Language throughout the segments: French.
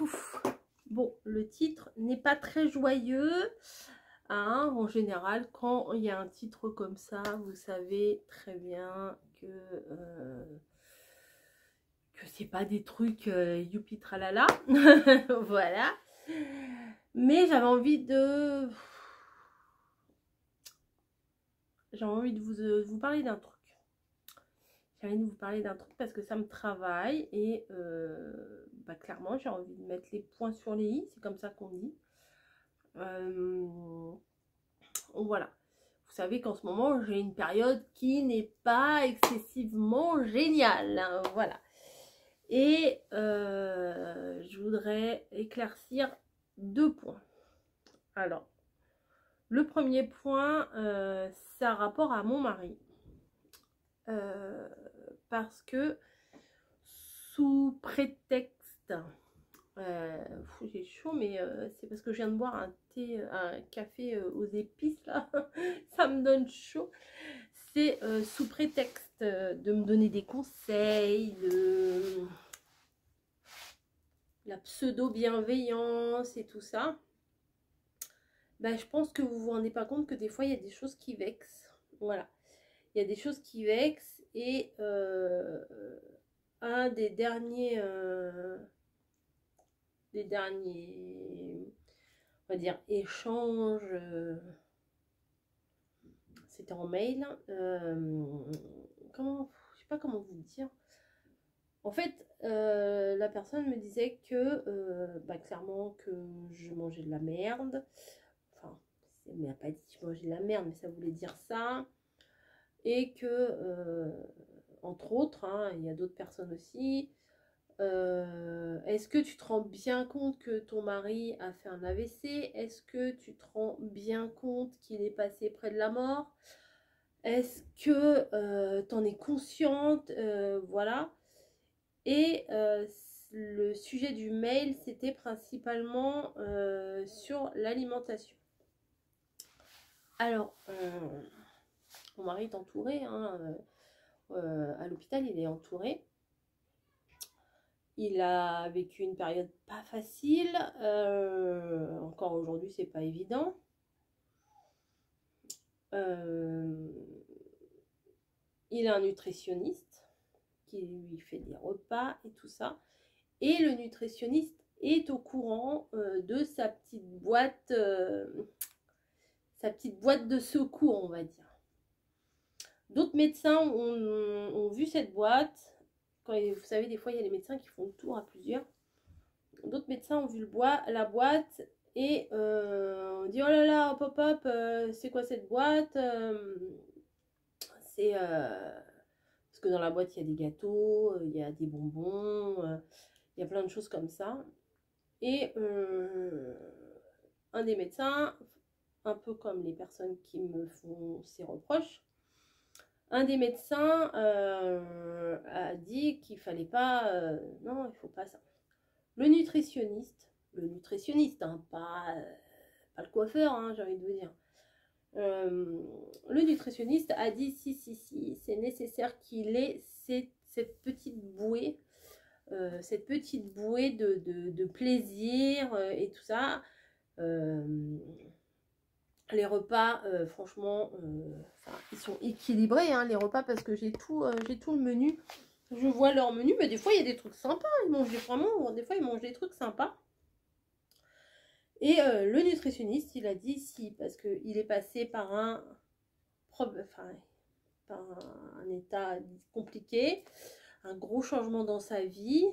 coup, bon, le titre n'est pas très joyeux. Hein, en général, quand il y a un titre comme ça, vous savez très bien que c'est pas des trucs youpi tralala. Voilà. Mais j'avais envie de vous parler d'un truc. J'ai envie de vous parler d'un truc parce que ça me travaille et bah, clairement j'ai envie de mettre les points sur les i, c'est comme ça qu'on dit. Voilà. Vous savez qu'en ce moment j'ai une période qui n'est pas excessivement géniale, hein, voilà. Et je voudrais éclaircir 2 points. Alors, le premier point, c'est un rapport à mon mari. Parce que sous prétexte, j'ai chaud, mais c'est parce que je viens de boire un café aux épices là, ça me donne chaud. C'est sous prétexte de me donner des conseils, de la pseudo-bienveillance et tout ça. Ben, je pense que vous vous rendez pas compte que des fois il y a des choses qui vexent. Voilà. Il y a des choses qui vexent et un des derniers, on va dire, échanges, c'était en mail. Je sais pas comment vous dire. En fait, la personne me disait que, bah, clairement, que je mangeais de la merde. Enfin, elle m'a pas dit que je mangeais de la merde, mais ça voulait dire ça. Et que, entre autres, hein, il y a d'autres personnes aussi. Est-ce que tu te rends bien compte que ton mari a fait un AVC? Est-ce que tu te rends bien compte qu'il est passé près de la mort? Est-ce que tu en es consciente? Voilà. Et le sujet du mail, c'était principalement sur l'alimentation. Alors, mon mari est entouré, hein, à l'hôpital, il est entouré. Il a vécu une période pas facile. Encore aujourd'hui, c'est pas évident. Il a un nutritionniste qui lui fait des repas et tout ça. Et le nutritionniste est au courant de sa petite boîte de secours, on va dire. D'autres médecins ont vu cette boîte. Vous savez, des fois, il y a les médecins qui font le tour à plusieurs. D'autres médecins ont vu la boîte et on dit oh là là, hop hop hop, c'est quoi cette boîte? C'est parce que dans la boîte il y a des gâteaux, il y a des bonbons, il y a plein de choses comme ça. Et un des médecins, un peu comme les personnes qui me font ces reproches, un des médecins a dit qu'il fallait pas, non, il faut pas ça. Le nutritionniste, hein, pas le coiffeur, hein, j'ai envie de vous dire. Le nutritionniste a dit si, c'est nécessaire qu'il ait cette petite bouée de plaisir et tout ça. Les repas, franchement, ils sont équilibrés, hein, les repas, parce que j'ai tout le menu. Je vois leur menu, mais des fois, il y a des trucs sympas. Ils mangent vraiment, des fois, ils mangent des trucs sympas. Et le nutritionniste, il a dit si, parce qu'il est passé par un état compliqué, un gros changement dans sa vie.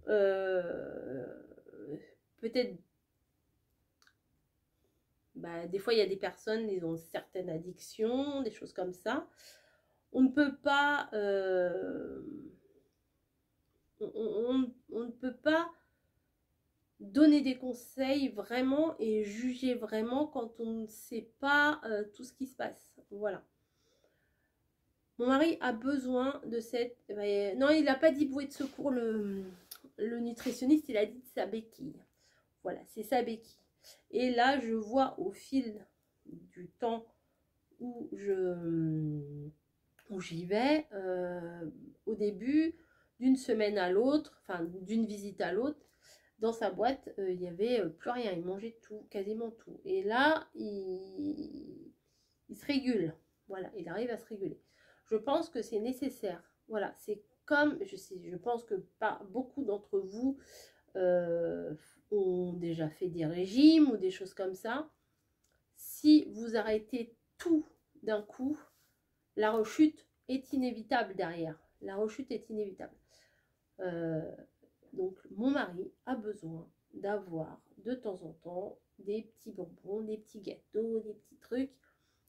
Peut-être, bah, des fois, il y a des personnes, ils ont certaines addictions, des choses comme ça. On ne peut pas... on ne peut pas donner des conseils vraiment et juger vraiment quand on ne sait pas tout ce qui se passe. Voilà. Mon mari a besoin de cette... non, il n'a pas dit bouée de secours, le nutritionniste, il a dit sa béquille. Voilà, c'est sa béquille. Et là, je vois au fil du temps où j'y vais, au début, d'une semaine à l'autre, enfin d'une visite à l'autre, dans sa boîte, il n'y avait plus rien, il mangeait tout, quasiment tout. Et là, il se régule, voilà, il arrive à se réguler. Je pense que c'est nécessaire, voilà, c'est comme, je pense que pas beaucoup d'entre vous ont déjà fait des régimes ou des choses comme ça. Si vous arrêtez tout d'un coup, la rechute est inévitable derrière. La rechute est inévitable. Donc, mon mari a besoin d'avoir de temps en temps des petits bonbons, des petits gâteaux, des petits trucs.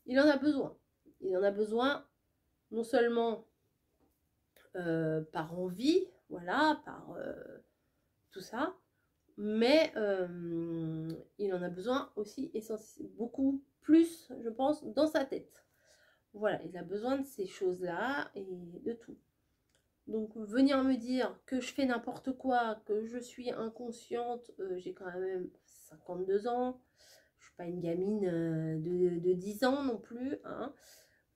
Il en a besoin. Il en a besoin non seulement par envie, voilà, par tout ça, mais il en a besoin aussi beaucoup plus, je pense, dans sa tête. Voilà, il a besoin de ces choses-là et de tout. Donc venir me dire que je fais n'importe quoi, que je suis inconsciente, j'ai quand même 52 ans, je suis pas une gamine de 10 ans non plus, hein.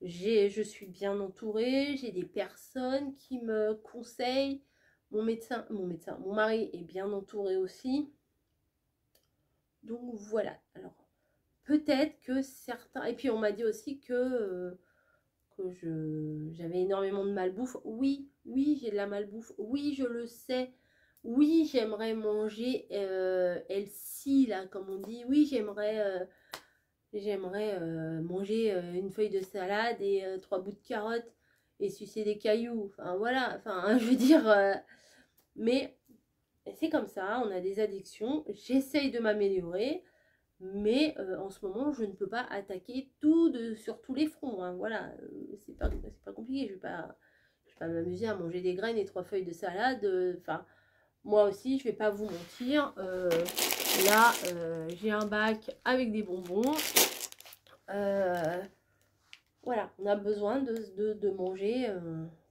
Je suis bien entourée, j'ai des personnes qui me conseillent, mon mari est bien entouré aussi. Donc voilà, alors peut-être que certains, et puis on m'a dit aussi que j'avais énormément de malbouffe. Oui, j'ai de la malbouffe. Oui, je le sais. Oui, j'aimerais manger healthy, là, comme on dit. Oui, j'aimerais manger une feuille de salade et 3 bouts de carottes et sucer des cailloux. Enfin, voilà. Enfin, je veux dire... mais c'est comme ça, on a des addictions. J'essaye de m'améliorer. Mais en ce moment, je ne peux pas attaquer tout sur tous les fronts, hein. Voilà, c'est pas compliqué. Je vais pas m'amuser à manger des graines et 3 feuilles de salade. Enfin, moi aussi, je vais pas vous mentir. Là, j'ai un bac avec des bonbons. Voilà, on a besoin de manger,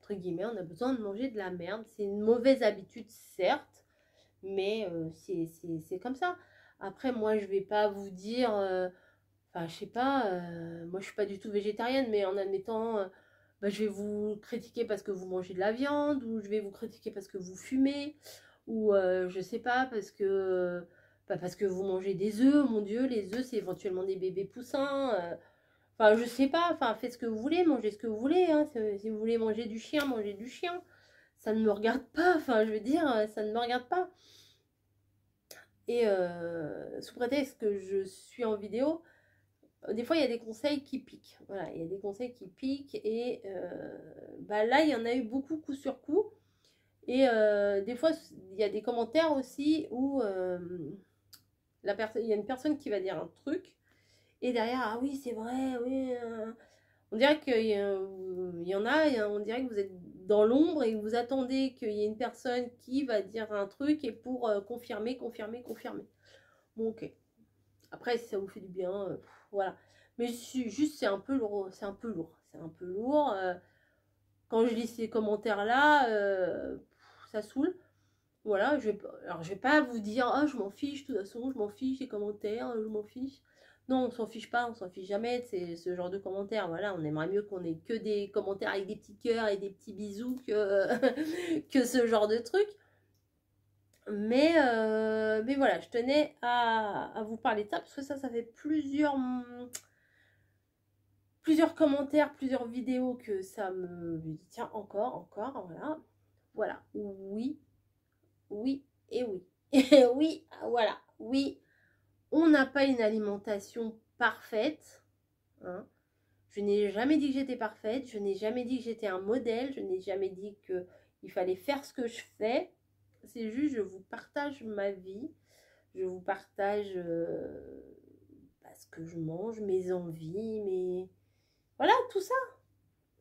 entre guillemets, on a besoin de manger de la merde. C'est une mauvaise habitude, certes, mais c'est comme ça. Après, moi, je vais pas vous dire, enfin, je sais pas, moi, je suis pas du tout végétarienne, mais en admettant, bah, je vais vous critiquer parce que vous mangez de la viande, ou je vais vous critiquer parce que vous fumez, ou je sais pas, parce que vous mangez des œufs. Mon Dieu, les œufs, c'est éventuellement des bébés poussins. Enfin, je sais pas, enfin, faites ce que vous voulez, mangez ce que vous voulez, hein. Si vous voulez manger du chien, mangez du chien. Ça ne me regarde pas, enfin, je veux dire, ça ne me regarde pas. Et sous prétexte que je suis en vidéo, des fois il y a des conseils qui piquent. Voilà, il y a des conseils qui piquent et bah là il y en a eu beaucoup coup sur coup. Et des fois il y a des commentaires aussi où il y a une personne qui va dire un truc et derrière, ah oui c'est vrai, oui. On dirait qu'il y en a, on dirait que vous êtes dans l'ombre et vous attendez qu'il y ait une personne qui va dire un truc et pour confirmer. Bon, ok. Après, si ça vous fait du bien, voilà. Mais juste, c'est un peu lourd. C'est un peu lourd. Quand je lis ces commentaires-là, ça saoule. Voilà, alors je vais pas vous dire, ah, je m'en fiche, de toute façon, je m'en fiche, les commentaires, je m'en fiche. Non, on s'en fiche pas, on s'en fiche jamais de ce genre de commentaires. Voilà, on aimerait mieux qu'on ait que des commentaires avec des petits cœurs et des petits bisous que, que ce genre de truc. Mais voilà, je tenais à vous parler de ça, parce que ça fait plusieurs commentaires, plusieurs vidéos que ça me dit, tiens, encore, voilà. Voilà, oui, et oui. Et oui, voilà, oui, on n'a pas une alimentation parfaite, hein. Je n'ai jamais dit que j'étais parfaite, je n'ai jamais dit que j'étais un modèle, je n'ai jamais dit qu'il fallait faire ce que je fais. C'est juste, je vous partage ma vie, je vous partage ce que je mange, mes envies, voilà, tout ça.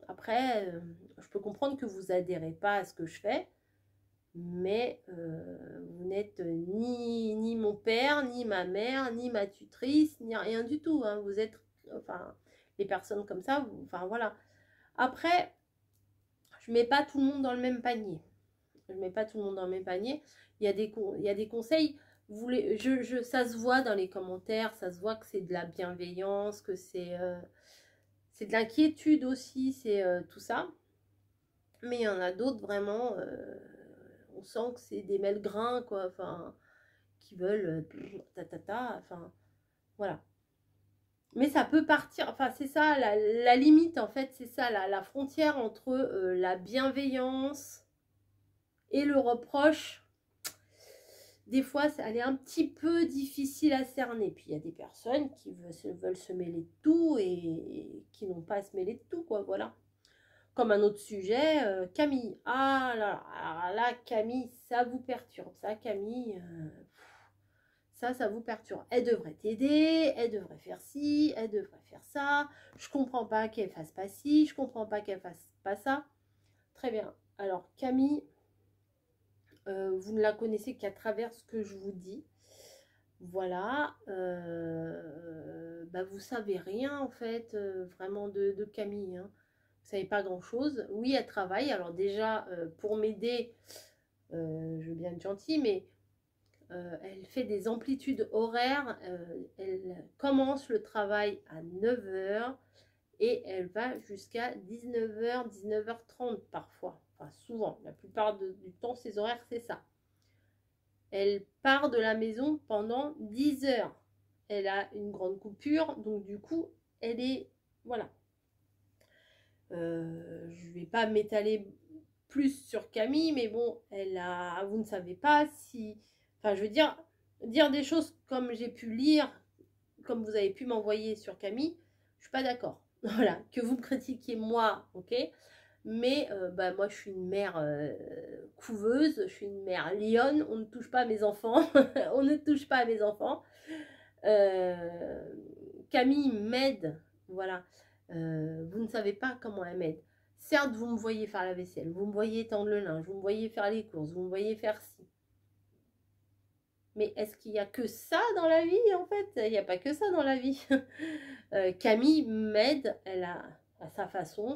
Après, je peux comprendre que vous adhérez pas à ce que je fais, mais vous n'êtes ni mon père, ni ma mère, ni ma tutrice, ni rien du tout, hein. Vous êtes, enfin, les personnes comme ça, enfin voilà. Après, je mets pas tout le monde dans le même panier. Je mets pas tout le monde dans le même panier. Il y a des conseils. Ça se voit dans les commentaires, ça se voit que c'est de la bienveillance, que c'est de l'inquiétude aussi, c'est tout ça. Mais il y en a d'autres vraiment, on sent que c'est des melgrins, quoi. Enfin, qui veulent enfin, voilà. Mais ça peut partir, enfin, c'est ça, la limite, en fait, c'est ça, la frontière entre la bienveillance et le reproche. Des fois, elle est un petit peu difficile à cerner. Puis, il y a des personnes qui veulent se mêler de tout et qui n'ont pas à se mêler de tout, quoi, voilà. Comme un autre sujet, Camille. Ah là, Camille, ça vous perturbe. Ça, Camille, ça vous perturbe. Elle devrait t'aider, elle devrait faire ci, elle devrait faire ça. Je comprends pas qu'elle fasse pas ci, je comprends pas qu'elle fasse pas ça. Très bien. Alors, Camille, vous ne la connaissez qu'à travers ce que je vous dis. Voilà. Vous savez rien, en fait, vraiment de Camille, hein. Vous savez pas grand chose. Oui, elle travaille. Alors déjà, pour m'aider, je veux bien être gentille, mais elle fait des amplitudes horaires. Elle commence le travail à 9 h et elle va jusqu'à 19 h, 19 h 30 parfois. Enfin, souvent. La plupart du temps, ses horaires, c'est ça. Elle part de la maison pendant 10 heures. Elle a une grande coupure, donc du coup, elle est... Voilà. Je ne vais pas m'étaler plus sur Camille, mais bon, vous ne savez pas si... Enfin, je veux dire des choses comme j'ai pu lire, comme vous avez pu m'envoyer sur Camille, je ne suis pas d'accord. Voilà, que vous me critiquiez moi, ok, mais moi je suis une mère couveuse, je suis une mère lionne, on ne touche pas à mes enfants, on ne touche pas à mes enfants. Camille m'aide, voilà. Vous ne savez pas comment elle m'aide. Certes, vous me voyez faire la vaisselle, vous me voyez tendre le linge, vous me voyez faire les courses, vous me voyez faire ci. Mais est-ce qu'il n'y a que ça dans la vie, en fait? Il n'y a pas que ça dans la vie. Camille m'aide, elle a à sa façon,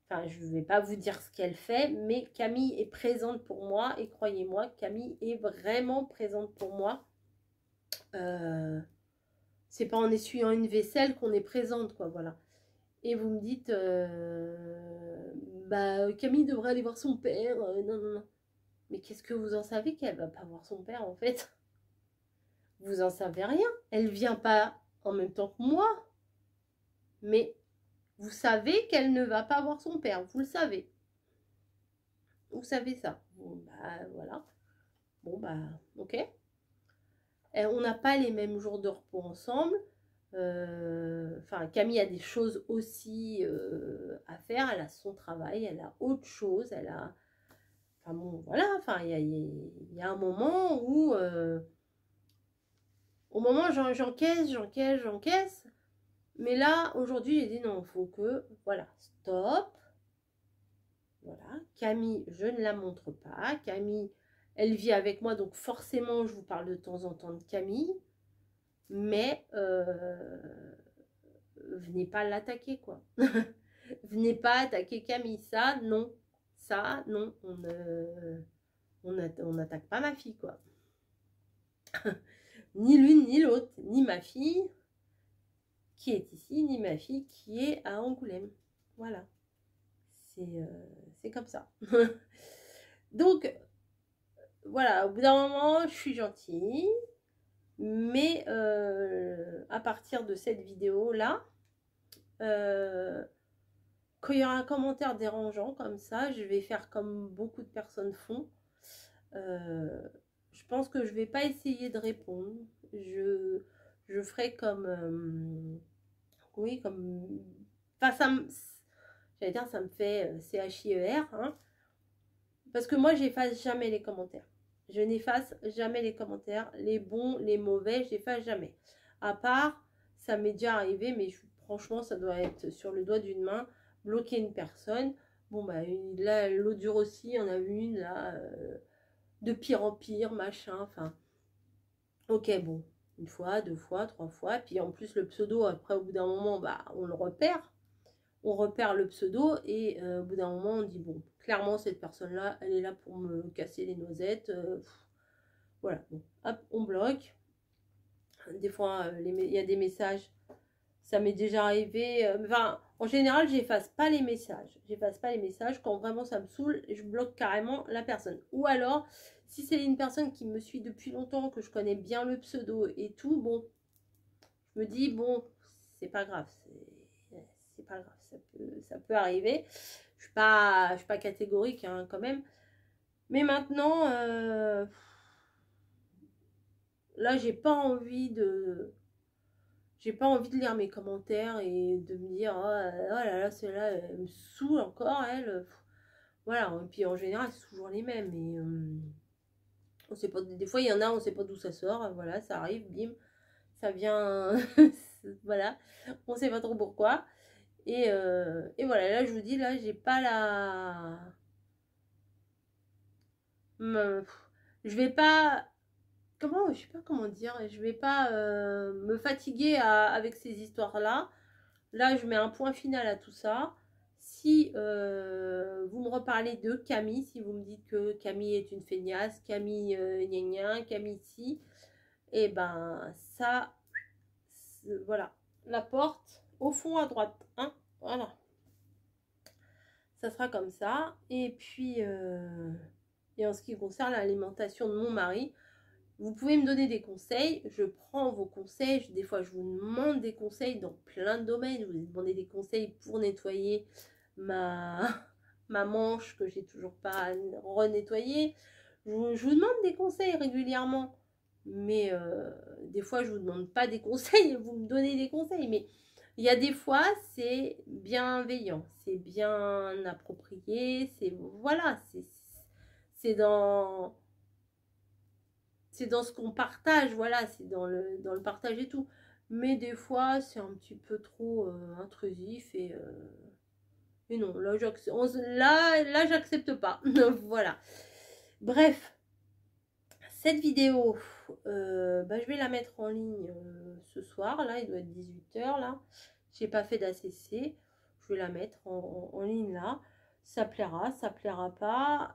enfin, je ne vais pas vous dire ce qu'elle fait, mais Camille est présente pour moi, et croyez-moi, Camille est vraiment présente pour moi. C'est pas en essuyant une vaisselle qu'on est présente, quoi, voilà. Et vous me dites, Camille devrait aller voir son père, non. Mais qu'est-ce que vous en savez qu'elle va pas voir son père, en fait? Vous en savez rien. Elle vient pas en même temps que moi. Mais vous savez qu'elle ne va pas voir son père. Vous le savez. Vous savez ça. Bon, voilà. Bon, ok. Et on n'a pas les mêmes jours de repos ensemble. Enfin, Camille a des choses aussi à faire. Elle a son travail, elle a autre chose. Elle a... Enfin bon, voilà. Enfin, il y a un moment où... au moment, j'encaisse. Mais là, aujourd'hui, j'ai dit non, il faut que... Voilà, stop. Voilà. Camille, je ne la montre pas. Camille, elle vit avec moi, donc forcément, je vous parle de temps en temps de Camille. Mais venez pas l'attaquer, quoi. Venez pas attaquer Camille. Ça, non. Ça, non. On n'attaque pas ma fille, quoi. Ni l'une ni l'autre. Ni ma fille qui est ici, ni ma fille qui est à Angoulême. Voilà. C'est comme ça. Donc, voilà. Au bout d'un moment, je suis gentille. Mais à partir de cette vidéo-là, quand il y aura un commentaire dérangeant comme ça, je vais faire comme beaucoup de personnes font. Je pense que je ne vais pas essayer de répondre. Je ferai comme... oui, comme... Enfin, j'allais dire, ça me fait CHIER. Hein, parce que moi, j'efface jamais les commentaires. Je n'efface jamais les commentaires. Les bons, les mauvais, je n'efface jamais. À part, ça m'est déjà arrivé, mais franchement, ça doit être sur le doigt d'une main, bloquer une personne. Bon, là, l'autre jour aussi, il y en a une, là, de pire en pire, machin, enfin. Ok, bon, une fois, deux fois, trois fois. Puis en plus, le pseudo, après, au bout d'un moment, on le repère. On repère le pseudo et au bout d'un moment, on dit, bon, clairement, cette personne-là, elle est là pour me casser les noisettes. Voilà, bon, hop, on bloque. Des fois, il y a des messages, ça m'est déjà arrivé. Enfin, En général, j'efface pas les messages. J'efface pas les messages. Quand vraiment ça me saoule, je bloque carrément la personne. Ou alors, si c'est une personne qui me suit depuis longtemps, que je connais bien le pseudo et tout, bon, je me dis, bon, c'est pas grave. C'est pas grave. Ça peut arriver. Je suis pas catégorique hein, quand même. Mais maintenant, là, j'ai pas envie de lire mes commentaires et de me dire oh là là, celle-là, elle me saoule encore, elle. Voilà, et puis en général, c'est toujours les mêmes. Et on sait pas, des fois, il y en a, on sait pas d'où ça sort. Voilà, ça arrive, bim, ça vient. Voilà, on sait pas trop pourquoi. Et voilà, là, je vous dis, là, j'ai pas la. Je vais pas. Comment, je sais pas comment dire, je vais pas me fatiguer avec ces histoires-là. Là, je mets un point final à tout ça. Si vous me reparlez de Camille, si vous me dites que Camille est une feignasse, Camille gna gna, Camille si, et ben ça, voilà, la porte au fond à droite, hein, voilà. Ça sera comme ça. Et puis, et en ce qui concerne l'alimentation de mon mari, vous pouvez me donner des conseils, je prends vos conseils, des fois je vous demande des conseils dans plein de domaines, je vous ai demandé des conseils pour nettoyer ma manche que j'ai toujours pas renettoyée, je vous demande des conseils régulièrement, mais des fois je vous demande pas des conseils, vous me donnez des conseils, mais il y a des fois c'est bienveillant, c'est bien approprié, c'est voilà, c'est dans ce qu'on partage, voilà, c'est dans le partage et tout. Mais des fois, c'est un petit peu trop intrusif et non, là, j'accepte pas. Voilà. Bref, cette vidéo, je vais la mettre en ligne ce soir. Là, il doit être 18 h là. J'ai pas fait d'ACC. Je vais la mettre en ligne là. Ça plaira, ça plaira pas.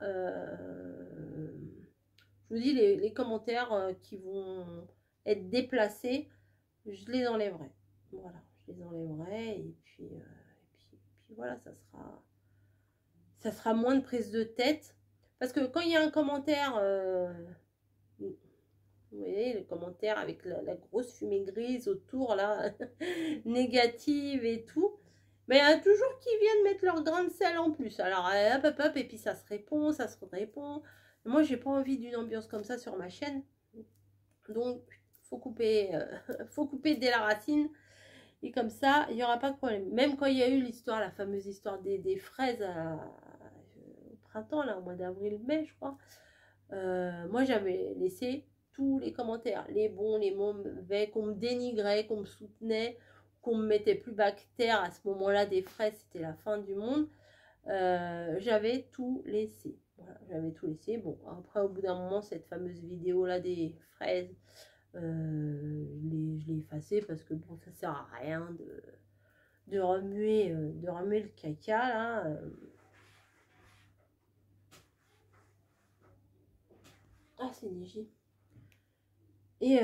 Je vous dis, les commentaires qui vont être déplacés, je les enlèverai. Voilà, je les enlèverai et puis voilà, ça sera moins de prise de tête. Parce que quand il y a un commentaire, vous voyez, le commentaire avec la grosse fumée grise autour, là, négative et tout, mais il y en a toujours qui viennent mettre leur grain de sel en plus. Alors, hop, hop, hop, et puis ça se répond, ça se répond. Moi, j'ai pas envie d'une ambiance comme ça sur ma chaîne. Donc, faut couper dès la racine. Et comme ça, il n'y aura pas de problème. Même quand il y a eu l'histoire, la fameuse histoire des fraises au printemps, là, au mois d'avril-mai, je crois. Moi, j'avais laissé tous les commentaires. Les bons, les mauvais, qu'on me dénigrait, qu'on me soutenait, qu'on me mettait plus bas que terre. À ce moment-là, des fraises, c'était la fin du monde. J'avais tout laissé. Voilà, j'avais tout laissé. Bon, après, au bout d'un moment, cette fameuse vidéo-là des fraises, je l'ai effacée parce que bon, ça sert à rien de remuer le caca, là. Ah, c'est léger. Et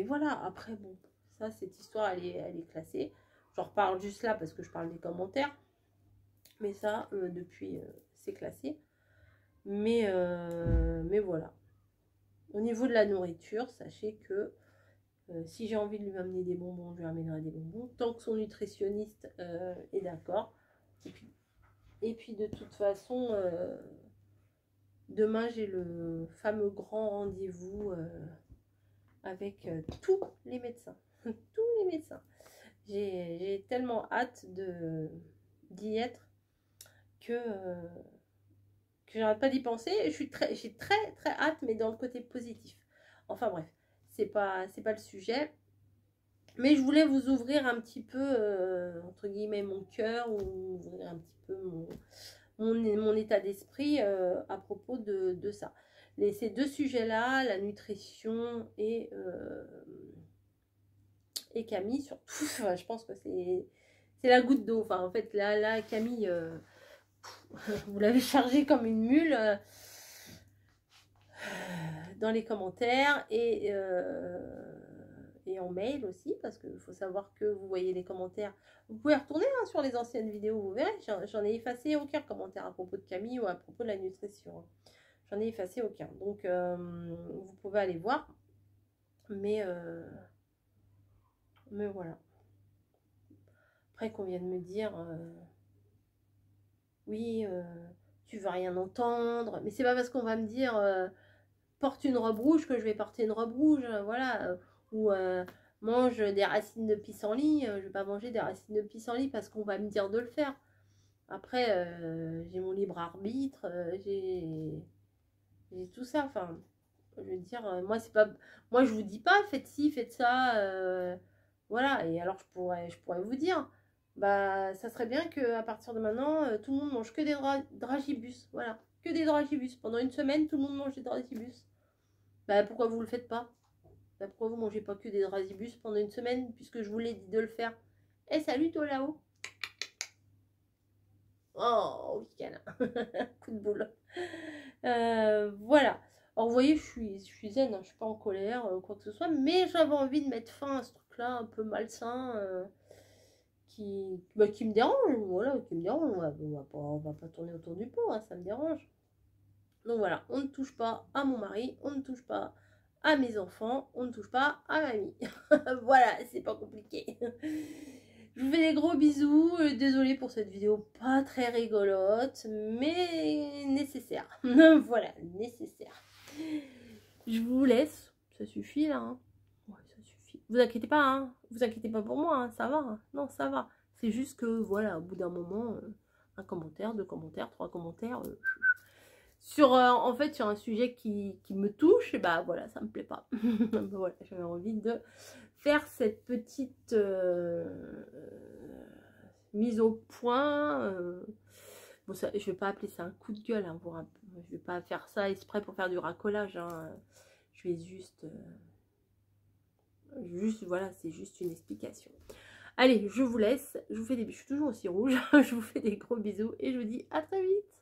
voilà, après, bon, ça, cette histoire, elle est classée. J'en reparle juste là parce que je parle des commentaires. Mais ça, depuis, c'est classé. Mais voilà. Au niveau de la nourriture, sachez que si j'ai envie de lui amener des bonbons, je lui amènerai des bonbons. Tant que son nutritionniste est d'accord. Et puis de toute façon, demain, j'ai le fameux grand rendez-vous avec tous les médecins. Tous les médecins. J'ai tellement hâte d'y être que j'arrête pas d'y penser. J'ai très très hâte, mais dans le côté positif. Enfin bref, c'est pas le sujet. Mais je voulais vous ouvrir un petit peu, entre guillemets, mon cœur, ou ouvrir un petit peu mon état d'esprit à propos de ça. Ces deux sujets-là, la nutrition et Camille surtout, enfin, je pense que c'est la goutte d'eau. Enfin, en fait, là Camille, vous l'avez chargée comme une mule dans les commentaires. et en mail aussi, parce qu'il faut savoir que vous voyez les commentaires. Vous pouvez retourner hein, sur les anciennes vidéos, vous verrez, j'en ai effacé aucun commentaire à propos de Camille ou à propos de la nutrition. Hein. J'en ai effacé aucun. Donc, vous pouvez aller voir. Mais voilà. Après qu'on vient de me dire, oui, tu veux rien entendre. Mais c'est pas parce qu'on va me dire, porte une robe rouge que je vais porter une robe rouge. Voilà. Ou mange des racines de pissenlit. Je vais pas manger des racines de pissenlit parce qu'on va me dire de le faire. Après, j'ai mon libre arbitre. J'ai tout ça. Enfin, je veux dire, moi, c'est pas. Moi, je vous dis pas, faites ci, faites ça. Voilà. Et alors, je pourrais vous dire, bah, ça serait bien qu'à partir de maintenant, tout le monde mange que des dragibus. Voilà. Que des dragibus. Pendant une semaine, tout le monde mange des dragibus. Bah, pourquoi vous le faites pas? Bah, pourquoi vous mangez pas que des dragibus pendant une semaine, puisque je vous l'ai dit de le faire? Eh, salut, toi là-haut. Oh, oui, câlin. Coup de boule. Voilà. Alors, vous voyez, je suis zen, hein, je suis pas en colère, quoi que ce soit, mais j'avais envie de mettre fin à ce truc-là un peu malsain qui me dérange. Voilà, qui me dérange. On va pas tourner autour du pot, hein, ça me dérange. Donc voilà, on ne touche pas à mon mari, on ne touche pas à mes enfants, on ne touche pas à mamie. Voilà, c'est pas compliqué. Je vous fais des gros bisous. Désolée pour cette vidéo pas très rigolote, mais nécessaire. Voilà, nécessaire. Je vous laisse. Ça suffit là. Hein. Ouais, ça suffit. Vous inquiétez pas, hein. Vous inquiétez pas pour moi, hein. Ça va. Hein. Non, ça va. C'est juste que, voilà, au bout d'un moment, un commentaire, 2 commentaires, 3 commentaires. Sur, en fait, sur un sujet qui me touche, et bah voilà, ça me plaît pas. Voilà, j'avais envie de faire cette petite mise au point. Bon, ça, je vais pas appeler ça un coup de gueule, hein, je vais pas faire ça exprès pour faire du racolage. Hein. Je vais juste, voilà, c'est juste une explication. Allez, je vous laisse, je vous fais des bisous, je suis toujours aussi rouge, je vous fais des gros bisous et je vous dis à très vite.